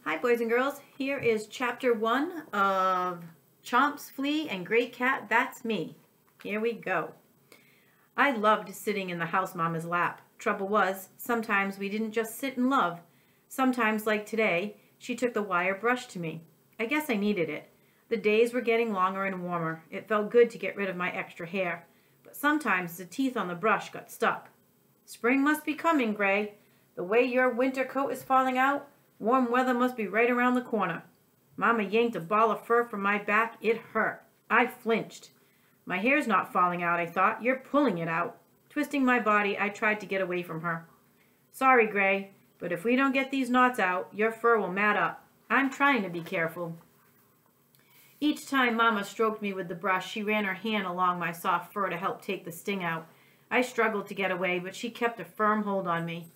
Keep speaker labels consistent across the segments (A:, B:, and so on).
A: Hi boys and girls, here is chapter 1 of Chomps, Flea, and Great Cat, That's Me. Here we go. I loved sitting in the house mama's lap. Trouble was, sometimes we didn't just sit and love. Sometimes, like today, she took the wire brush to me. I guess I needed it. The days were getting longer and warmer. It felt good to get rid of my extra hair. But sometimes the teeth on the brush got stuck. Spring must be coming, Gray. The way your winter coat is falling out, warm weather must be right around the corner. Mama yanked a ball of fur from my back. It hurt. I flinched. My hair's not falling out, I thought. You're pulling it out. Twisting my body, I tried to get away from her. Sorry, Gray, but if we don't get these knots out, your fur will mat up. I'm trying to be careful. Each time Mama stroked me with the brush, she ran her hand along my soft fur to help take the sting out. I struggled to get away, but she kept a firm hold on me.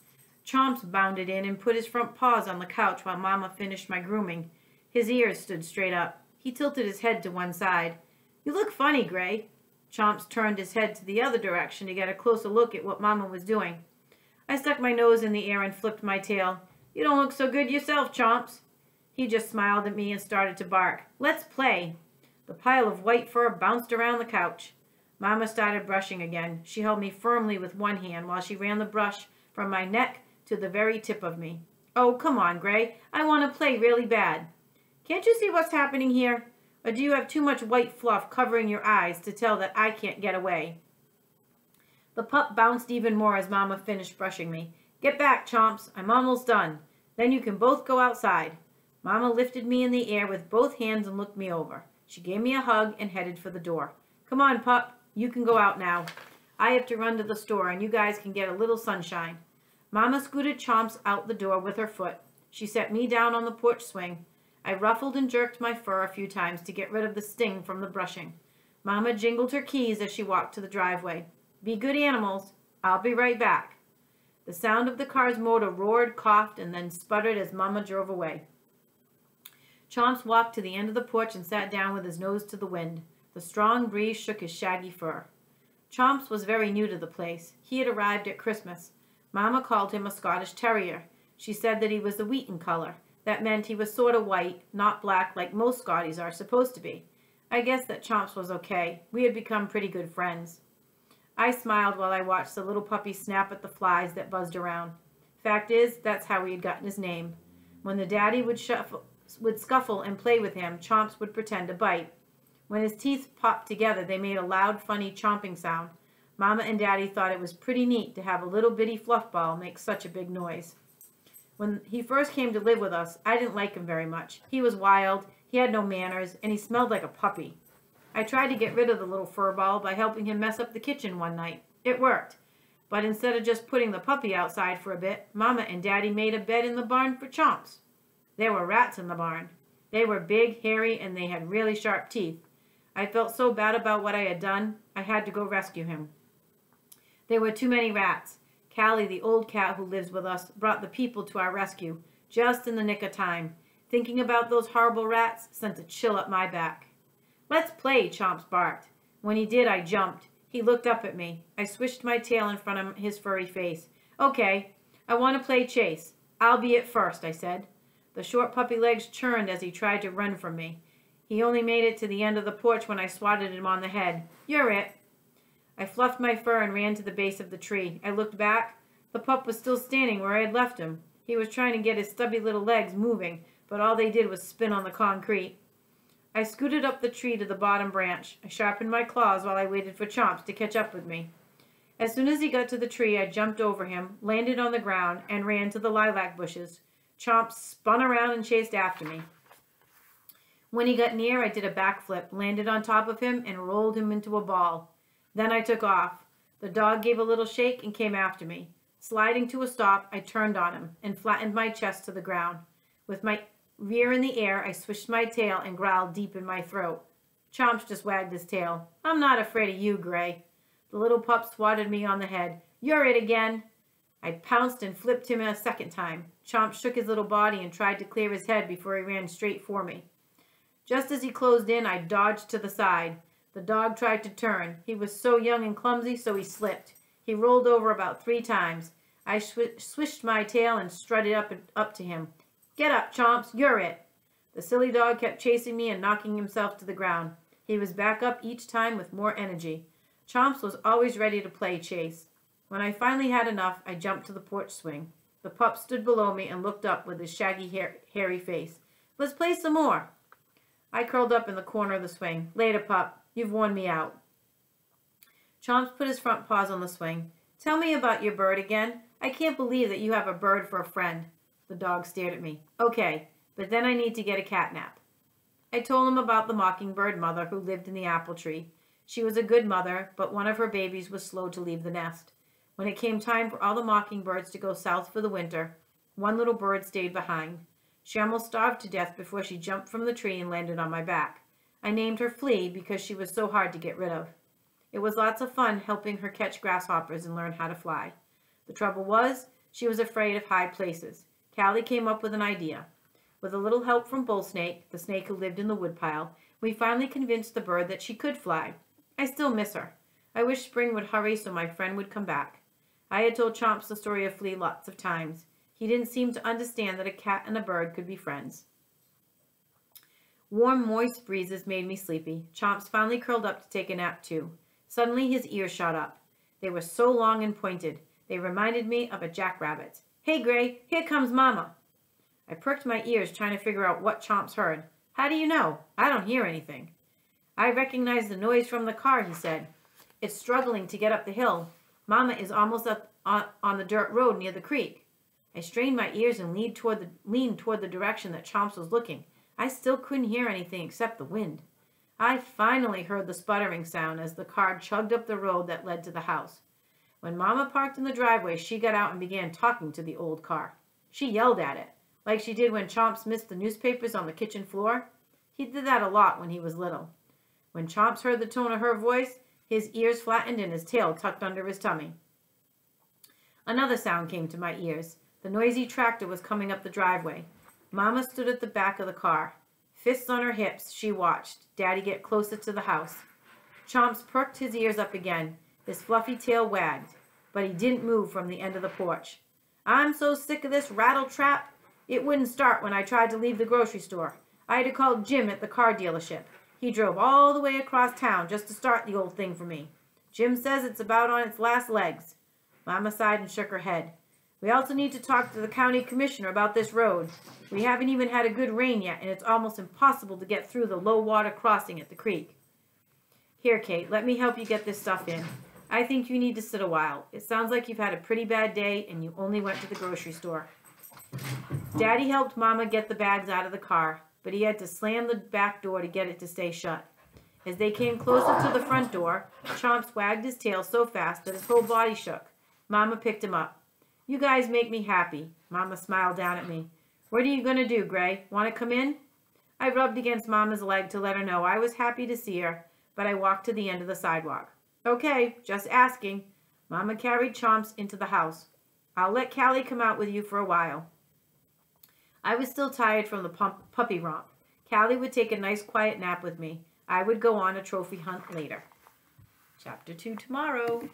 A: Chomps bounded in and put his front paws on the couch while Mama finished my grooming. His ears stood straight up. He tilted his head to one side. You look funny, Gray. Chomps turned his head to the other direction to get a closer look at what Mama was doing. I stuck my nose in the air and flipped my tail. You don't look so good yourself, Chomps. He just smiled at me and started to bark. Let's play. The pile of white fur bounced around the couch. Mama started brushing again. She held me firmly with one hand while she ran the brush from my neck to the very tip of me. Oh, come on, Gray. I want to play really bad. Can't you see what's happening here? Or do you have too much white fluff covering your eyes to tell that I can't get away? The pup bounced even more as Mama finished brushing me. Get back, Chomps. I'm almost done. Then you can both go outside. Mama lifted me in the air with both hands and looked me over. She gave me a hug and headed for the door. Come on, pup. You can go out now. I have to run to the store and you guys can get a little sunshine. Mama scooted Chomps out the door with her foot. She set me down on the porch swing. I ruffled and jerked my fur a few times to get rid of the sting from the brushing. Mama jingled her keys as she walked to the driveway. Be good animals. I'll be right back. The sound of the car's motor roared, coughed, and then sputtered as Mama drove away. Chomps walked to the end of the porch and sat down with his nose to the wind. The strong breeze shook his shaggy fur. Chomps was very new to the place. He had arrived at Christmas. Mama called him a Scottish Terrier. She said that he was the wheaten color. That meant he was sort of white, not black like most Scotties are supposed to be. I guess that Chomps was okay. We had become pretty good friends. I smiled while I watched the little puppy snap at the flies that buzzed around. Fact is, that's how he had gotten his name. When the daddy would scuffle and play with him, Chomps would pretend to bite. When his teeth popped together, they made a loud, funny chomping sound. Mama and Daddy thought it was pretty neat to have a little bitty fluff ball make such a big noise. When he first came to live with us, I didn't like him very much. He was wild, he had no manners, and he smelled like a puppy. I tried to get rid of the little fur ball by helping him mess up the kitchen one night. It worked. But instead of just putting the puppy outside for a bit, Mama and Daddy made a bed in the barn for Chomps. There were rats in the barn. They were big, hairy, and they had really sharp teeth. I felt so bad about what I had done, I had to go rescue him. There were too many rats. Callie, the old cat who lives with us, brought the people to our rescue, just in the nick of time. Thinking about those horrible rats sent a chill up my back. Let's play, Chomps barked. When he did, I jumped. He looked up at me. I swished my tail in front of his furry face. Okay, I want to play chase. I'll be it first, I said. The short puppy legs churned as he tried to run from me. He only made it to the end of the porch when I swatted him on the head. You're it. I fluffed my fur and ran to the base of the tree. I looked back. The pup was still standing where I had left him. He was trying to get his stubby little legs moving, but all they did was spin on the concrete. I scooted up the tree to the bottom branch. I sharpened my claws while I waited for Chomps to catch up with me. As soon as he got to the tree, I jumped over him, landed on the ground, and ran to the lilac bushes. Chomps spun around and chased after me. When he got near, I did a backflip, landed on top of him, and rolled him into a ball. Then I took off. The dog gave a little shake and came after me. Sliding to a stop, I turned on him and flattened my chest to the ground. With my rear in the air, I swished my tail and growled deep in my throat. Chomps just wagged his tail. I'm not afraid of you, Gray. The little pup swatted me on the head. You're it again. I pounced and flipped him a second time. Chomps shook his little body and tried to clear his head before he ran straight for me. Just as he closed in, I dodged to the side. The dog tried to turn. He was so young and clumsy, so he slipped. He rolled over about 3 times. I swished my tail and strutted up to him. Get up, Chomps, you're it. The silly dog kept chasing me and knocking himself to the ground. He was back up each time with more energy. Chomps was always ready to play chase. When I finally had enough, I jumped to the porch swing. The pup stood below me and looked up with his shaggy, hairy face. Let's play some more. I curled up in the corner of the swing. Later, pup. You've worn me out. Chomps put his front paws on the swing. Tell me about your bird again. I can't believe that you have a bird for a friend. The dog stared at me. Okay, but then I need to get a catnap. I told him about the mockingbird mother who lived in the apple tree. She was a good mother, but one of her babies was slow to leave the nest. When it came time for all the mockingbirds to go south for the winter, one little bird stayed behind. She almost starved to death before she jumped from the tree and landed on my back. I named her Flea because she was so hard to get rid of. It was lots of fun helping her catch grasshoppers and learn how to fly. The trouble was, she was afraid of high places. Callie came up with an idea. With a little help from Bullsnake, the snake who lived in the woodpile, we finally convinced the bird that she could fly. I still miss her. I wish spring would hurry so my friend would come back. I had told Chomps the story of Flea lots of times. He didn't seem to understand that a cat and a bird could be friends. Warm, moist breezes made me sleepy. Chomps finally curled up to take a nap too. Suddenly his ears shot up. They were so long and pointed. They reminded me of a jackrabbit's. Hey, Gray, here comes Mama. I perked my ears trying to figure out what Chomps heard. How do you know? I don't hear anything. I recognize the noise from the car, he said. It's struggling to get up the hill. Mama is almost up on the dirt road near the creek. I strained my ears and leaned toward the direction that Chomps was looking. I still couldn't hear anything except the wind. I finally heard the sputtering sound as the car chugged up the road that led to the house. When Mama parked in the driveway, she got out and began talking to the old car. She yelled at it, like she did when Chomps missed the newspapers on the kitchen floor. He did that a lot when he was little. When Chomps heard the tone of her voice, his ears flattened and his tail tucked under his tummy. Another sound came to my ears. The noisy tractor was coming up the driveway. Mama stood at the back of the car. Fists on her hips, she watched Daddy get closer to the house. Chomps perked his ears up again. His fluffy tail wagged, but he didn't move from the end of the porch. I'm so sick of this rattle trap. It wouldn't start when I tried to leave the grocery store. I had to call Jim at the car dealership. He drove all the way across town just to start the old thing for me. Jim says it's about on its last legs. Mama sighed and shook her head. We also need to talk to the county commissioner about this road. We haven't even had a good rain yet, and it's almost impossible to get through the low water crossing at the creek. Here, Kate, let me help you get this stuff in. I think you need to sit a while. It sounds like you've had a pretty bad day and you only went to the grocery store. Daddy helped Mama get the bags out of the car, but he had to slam the back door to get it to stay shut. As they came closer to the front door, Chomps wagged his tail so fast that his whole body shook. Mama picked him up. You guys make me happy. Mama smiled down at me. What are you going to do, Gray? Want to come in? I rubbed against Mama's leg to let her know I was happy to see her, but I walked to the end of the sidewalk. Okay, just asking. Mama carried Chomps into the house. I'll let Callie come out with you for a while. I was still tired from the puppy romp. Callie would take a nice quiet nap with me. I would go on a trophy hunt later. Chapter 2 tomorrow.